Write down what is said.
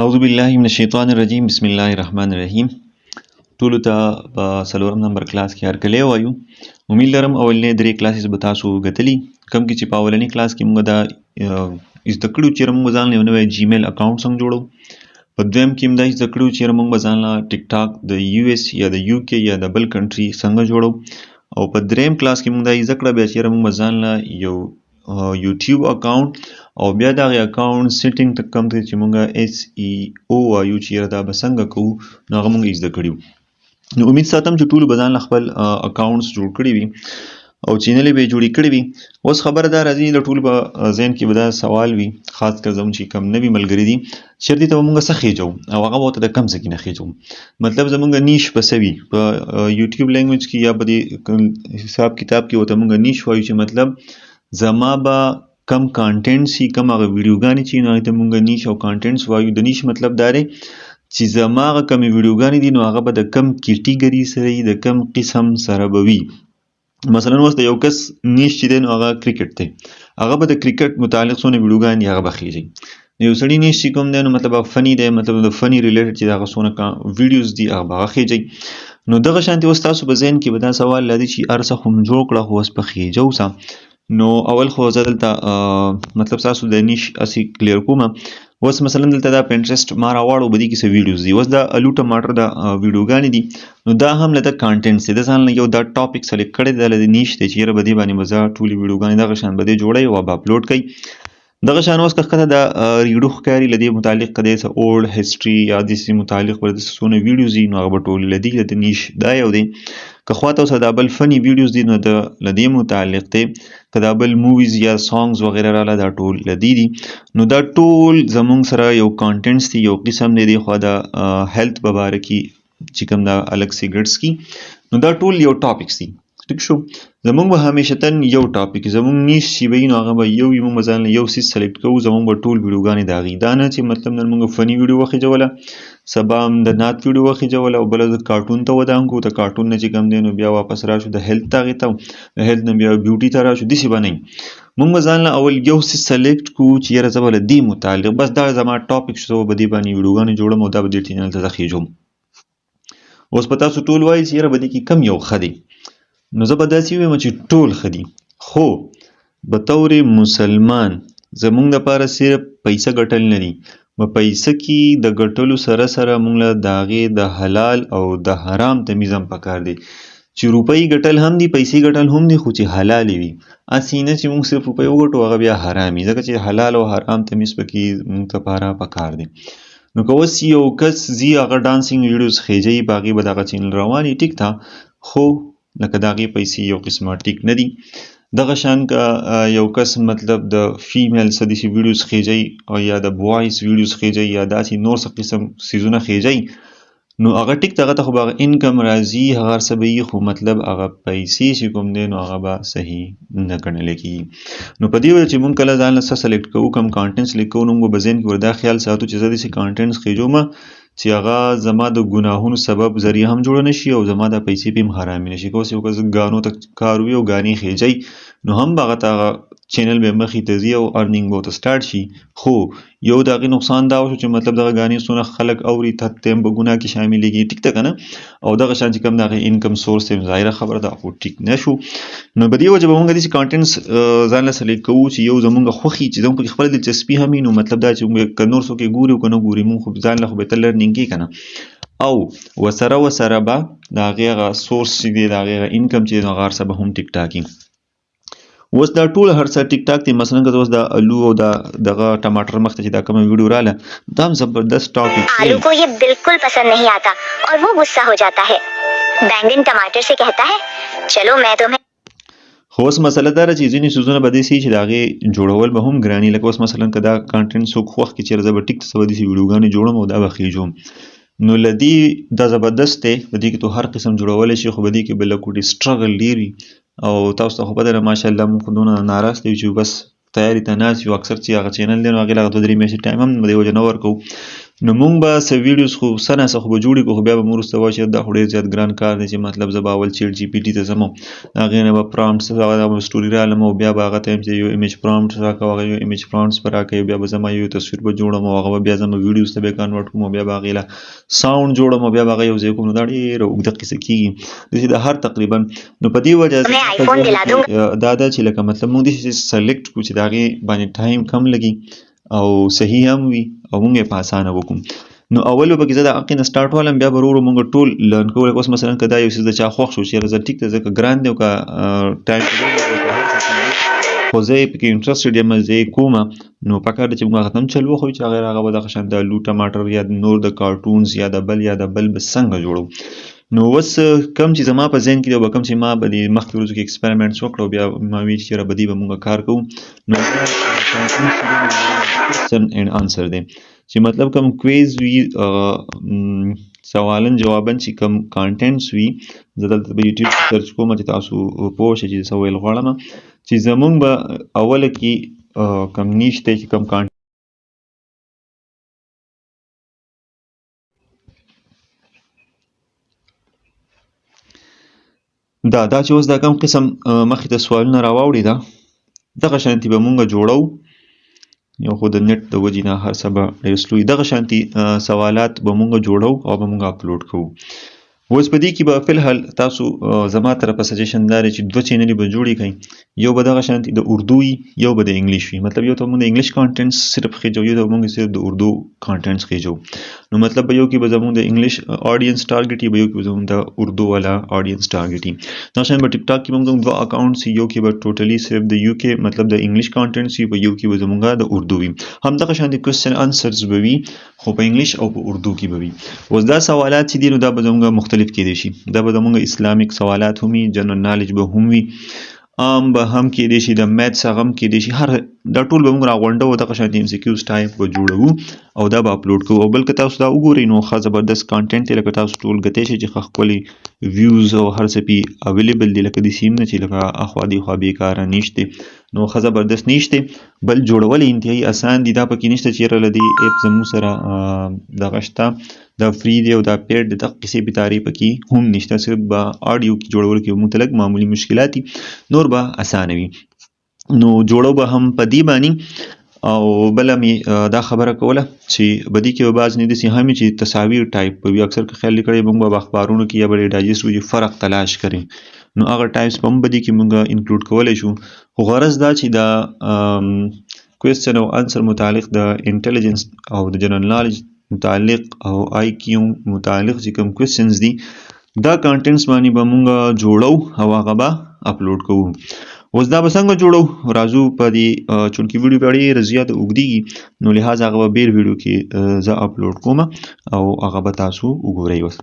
اعوذ بالله من الشیطان الرجیم بسم الله الرحمن الرحیم. ټولو ته په څلورم نمبر کلاس کې هرکلی وایو. امید لرم اولنې درې کلاسز به تاسو ګټلي، کوم کې چې په اولنۍ کلاس کې موږ دا زده کړو چې موږ ځان له یو نوی جیمیل اکاونټ څنګه جوړو. په دویم کې هم دا زده کړو چې موږ به ځان له ټیک ټاک د یو اس یا د یو کې یا د بل کنټري څنګه جوړو. او په دریم کلاس کې موږ دا زده کړه بیا چې موږ به ځان له یو یوټیوب اکاونټ او بیا د هغې اکاونټ سیټینګ ته کوم ته چې موږ ایس ای او وایو چې دا به څنګه کوو نو هغه موږ زده کړي وو. نو امید ساتم چې ټولو به ځان له خپل اکاونټس جوړ کړي وي او چینلې به یې جوړې کړي وي. اوس خبره دا راځي د ټولو به ذهن کې به دا سوال وي، خاص کر زموږ چې کم نوي ملګري دي چې دې ته به موږ څه خېجو او هغه به ورته د کم څه کې نه خېجو. مطلب زموږ نیش به څه وي په یوټیوب لینګویج کې یا په دې حساب کتاب کې ورته موږ نیش وایو چې مطلب زما به کم کانټینټ سي، کم هغه ویډیوګانې چې نو هغې ته موږ نیش او کانټینټس وایو. د نیش مطلب دا دی چې زما هغه کمې ویډیوګانې دي نو هغه به د کم کیټیګري سره وي، د کم قسم سره به وي. مثلا اوس د یو کس نیش چې دی نو هغه کرکټ دی، هغه به د کرکټ متعلق څونه ویډیوګانې دي هغه به خېږي. د یو سړي نیش چې کوم دی نو مطلب هغه فني دی، مطلب د فني ریلیټډ چې د هغه څونه ویډیوز دي هغه به هغه خېږي. نو دغه شانتې اوس تاسو په ذهن کې به دا سوال لري چې هر څه خو مو جوړ کړه خو اوس په خېجو څه. نو اول خو زه دلته مطلب تاسو د نیش اسې کلیر کوم. اوس مثلا دلته دا پینټرسټ ما راواړو به دې کې څه ویډیوز دي. اوس دا الو ټماټر دا ویډیوګانې دي نو دا هم له د کانټینټس دی، د ځان له یو دا ټاپک سلیکټ کړی دی له د نیش دی چې یاره به دې باندې به زه ټولې ویډیوګانې دغه شان به دې جوړوي او به اپلوډ کوي. دغه شان اوس که ښکته دا ریډو ښکاري له دې متعلق که دی څه اولډ هسټري یا داسې متعلق به داسې څونه ویډیوز دي نو هغه به ټول له دې د نیش دا یو دی. که خواته اوس دا بل فني ویډیوز دي نو د له دې متعلق دی، که دا بل موویز یا سانګز وغیره راله دا ټول له دې دي. نو دا ټول زمونږ سره یو کانټینټس دي، یو قسم دی. خو دا هیلث په باره کې چې کوم دا الګ سیګرټس کی نو دا ټول یو ټاپکس دي. ټیک شو، زمونږ به همیشتن یو ټاپک زمونږ نیش چې به وي نو هغه به یو وي، موږ به ځان له یو څیز سلیکټ کوو، زمونږ به ټول ویډیوګانې د هغې. دا نه چې مطلب نن موږ فني ویډیو وخېجوله، سبا هم د نعت ویډیو وخېجوله او بله د کارټون ته ودان کړو، د کارټون نه چې کوم دی نو بیا واپس راشو د هیلث ته هغې ته، د هیلث نه بیا بیوټي ته راشو، داسې به نه وي. موږ به ځان له اول یو څیز سلیکټ کړو چې یاره زه به له دې متعلق بس دا زما ټاپک شو، زه به په دې باندې ویډیوګانې جوړم او دا به دې چینل ته زه خېږم. اوس په تاسو ټول وایي چې یاره به دې کې کم یو ښه دی، نو زه به داسې ووایم چې ټول ښه دي، خو بطور مسلمان زمونږ دپاره صرف پیسه ګټل نه دي. په پیسه کې د ګټلو سره سره موږ له د هغې د حلال او د حرام تمیز هم پکار دی. چې روپۍ ګټل هم دي، پیسې ګټل هم دي، خو چې حلالې وي. هسې نه چې موږ صرف روپۍ وګټو هغه بیا حرام وي، ځکه چې حلال او حرام تمیز پکې موږ دپاره پکار دی. نو که اوس یو کس ځي هغه ډانسینګ ویډیوز خېجوي په هغې به دغه چینل روان وي، ټیک ده، خو لکه د هغې پیسې یو قسمه ټیک نه دي. دغه شان که یو کس مطلب د فیمیل څه داسې ویډیوز خېجوي او یا د بوایز ویډیوز خېجوي یا داسې نور څه قسم څیزونه خېجوي نو هغه ټیک ده، هغه ته خو به هغه انکم راځي، هغه هر څه به وي، خو مطلب هغه پیسې چې کوم دی نو هغه به صحیح نه ګڼلی کېږي. نو په دې وجه چې مونږ کله ځان له څه سلیکټ کوو، کوم کانټینټس لیک کوو، نو موږ به ذهن کې ور دا خیال ساتو چې زه داسې کانټینټس خېجومه چې هغه زما د ګناهونو سبب ذریعه هم جوړه نه شي او زما دا پیسې به هم حرامې نه شي. که اوس یو کس ګانو ته کار وي او ګانې خېجوي نو هم به هغه ته هغه چینل به مخې ته ځي او ارنینګ به ورته سټارټ شي، خو یو د هغې نقصان دا وشو چې مطلب دغه ګانې څونه خلک اوري ته هم په ګناه کې شاملېږي، ټیک ده که نه، او دغه شان چې کوم د هغې انکم سورس دی ظاهره خبره ده خو ټیک نه شو. نو په دې وجه به موږ داسې کانټینټس ځان له سلیکټ کوو چې یو زموږ خوښي چې زموږ پکې خپله دلچسپي هم وي. نو مطلب دا چې که نور څوک یې ګوري او که نه ګوري موږ خو ځان له خو بهتر لرنینګ کوي که نه، او ورسره به د هغې هغه سورس چې دی د هغې هغه انکم چې دی نو هغه هر څه به هم ټیک ټاک وي. اوس دا ټول هر څه ټیک ټاک دی. مثلا که اوس دا الو او دا دغه ټماټر مخ ته چې دا کومه ویډیو راله دا هم زبردست ټاپک دی. आलू को ये बिल्कुल पसंद नहीं आता और वो गुस्सा हो जाता है। बैंगन टमाटर से कहता है चलो मैं तुम्हें. خو اوس مسله دا ده چې ځینې څیزونه به داسې وي چې د هغې جوړول به هم ګراني. لکه اوس مثلا که دا کانټینټ څوک خوښ کړي چې زه به ټیک ته څه به داسې ویډیوګانې جوړم او دا به خېږم نو له دې دا زبردست دی. په دې کې تو هر قسم جوړولی شي، خو په دې کې به لږ وډې سټرګل ډېر وي او تاسو ته خو پته ده ماشاءالله موږ خو دونه ناراسته یو چې بس تیاري ته ناست یو. اکثر چې هغه چینل دی نو هغې له هغه 2-3 میاشتې ټایم هم په دې وجه نه ورکوو. نو مونږ به څه ویډیوز خو څه نه څه خو به جوړې کړو، خو بیا به مو وروسته وایي چې دا خو ډېر زیات ګران کار دی چې مطلب زه به اول چیټ جي پي ټي ته ځم، هغې نه به پرامپټس هغه به سټوري رالم او بیا به هغه ته چې یو ایمیج پرامپټ راکوه، هغه یو ایمیج پرامپټس به راکوي، بیا به زما یو تصویر به جوړم او هغه به بیا زما ویډیوز ته به یې کنورټ کوم او بیا به هغې له ساوند جوړم او بیا به هغه یو ځای کوم. نو دا ډېره اوږده قصه کېږي داسې د هر تقریبا. نو په دې وجه دا ده چې لکه مطلب مونږ داسې سلیکټ کړو چې د هغې باندې ټایم کم لګي او صحیح هم وي او مونږ یې په اسانه وکړو. نو اول به پکې زه د هغې نه سټارټ والم، بیا به ورو ورو مونږ ټول لرن کوو. اوس مثلا که دا یو څیز د چا خوښ شو چې زه ټیک ده ځکه ګران دی او که ټایم خو زه یې پکې انټرسټډ یم زه یې کومه، نو پکار ده چې مونږ هغه ته هم چل وښیو چې هغې هغه به دغه شان د آلو ټماټر یا نور د کارټونز یا د بل به څنګه جوړو. نو اوس کم چې زما په ذهن کې دی او کم چې ما به د مخکې ورځو کې ایکسپریمنټس وکړو بیا ما ویل چې یاره په دې به مونږ کار کوو. نو کوېسچن اینډ آنسر دی چې مطلب کم کویز وي سوالن جوابن چې کم کانټینټس وي زه دلته په یوټیوب کې سرچ کوم چې تاسو پوه شئ چې څه ویل غواړم چې زمونږ به اوله کې کم نیش دی چې کم کانټینټ دا چې اوس دا کم قسم مخې ته سوالونه راواوړي ده دغه شانتي به مونږ جوړو. یو خو د نیټ د وجې نه هر څه به ډېر سلو وي. دغه شانتي سوالات به مونږ جوړو او به مونږ اپلوډ کوو. اوس په دې کې به فلحال تاسو زما طرفه سجیشن دا دی چې دوه چینلې به جوړې کړئ، یو به دغه شانتي د اردو وي یو به د انګلیش وي. مطلب یو ته مونږ د انګلیش کانټینټس صرف خېجو، یو ته مونږ صرف د اردو کانټینټس خېجو. نو مطلب به یو کې به زمونږ د انګلیش آډینس ټارګټ وي، به یو کې به زمونږ د اردو والا آډینس ټارګټ وي. دغه شان به ټیک ټاک کې مونږ دوه اکاونټس وي، یو کې به ټوټلي صرف د یو کې مطلب د انګلیش کانټینټس وي، په یو کې به زمونږ د اردو وي. همدغه شانتي کوېسچن آنسرز به وي خو په انګلیش او په اردو کې به وي. اوس دا سوالات چې دي نو دا به زمونږ مختلف کېدای شي، دا به زمونږ اسلامیک سوالات هم وي، جنرال نالج به هم وي، عام به هم کېدای شي، د میتس هغه هم کېدای شي، هر دا ټول به موږ راغونډو او دغه شانتي MCQs ټایپ به جوړوو او دا به اپلوډ کوو. او بلکې تاسو دا وګورئ نو ښه زبردست کانټینټ دی، لکه تاسو ټول کتلی شئ چې ښه ښکلي ویوز او هر څه پې اویلیبل دي، لکه داسې هم نه چې لکه اخوا دیخوا بېکاره نشته، نو ښه زبردست نشته. بل جوړول یې انتهایي اسان دي، دا پکې نشته چې یاره له دې ایپ زموږ سره دغه شته دا فری دی او دا پیډ دی، دغه قصې بېتارې پکې هم نشته، صرف به آډیو کې جوړولو کې موږ ته لږ معمولي مشکلات دي، نور به اسانه وي. نو جوړو به هم په دې باندې. او بله مې دا خبره کوله چې په دې کې به بعض نه داسې هم چې تصاویر ټایپ به وي، اکثر که خیال کړی موږ به اخبارونو کې یا به ډایجسټ وي فرق تلاش کړي، نو هغه ټایپس په هم په دې کې موږ انکلوډ کولی شو. خو غرض دا چې دا کوېسچن او آنسر متعلق د انټیلیجنس او د جنرال نالج متعلق او آی کیو متعلق چې کوم کوېسچنز دي دا کانټینټس باندې به موږ جوړو او هغه به اپلوډ کوو. اوس دا به څنګه جوړو راځو په دې چونکې ویډیو به ډېره زیاته اوږدېږي نو لحاظ هغه به بېل ویډیو کې زه اپلوډ کوم او هغه به تاسو وګورئ. اوس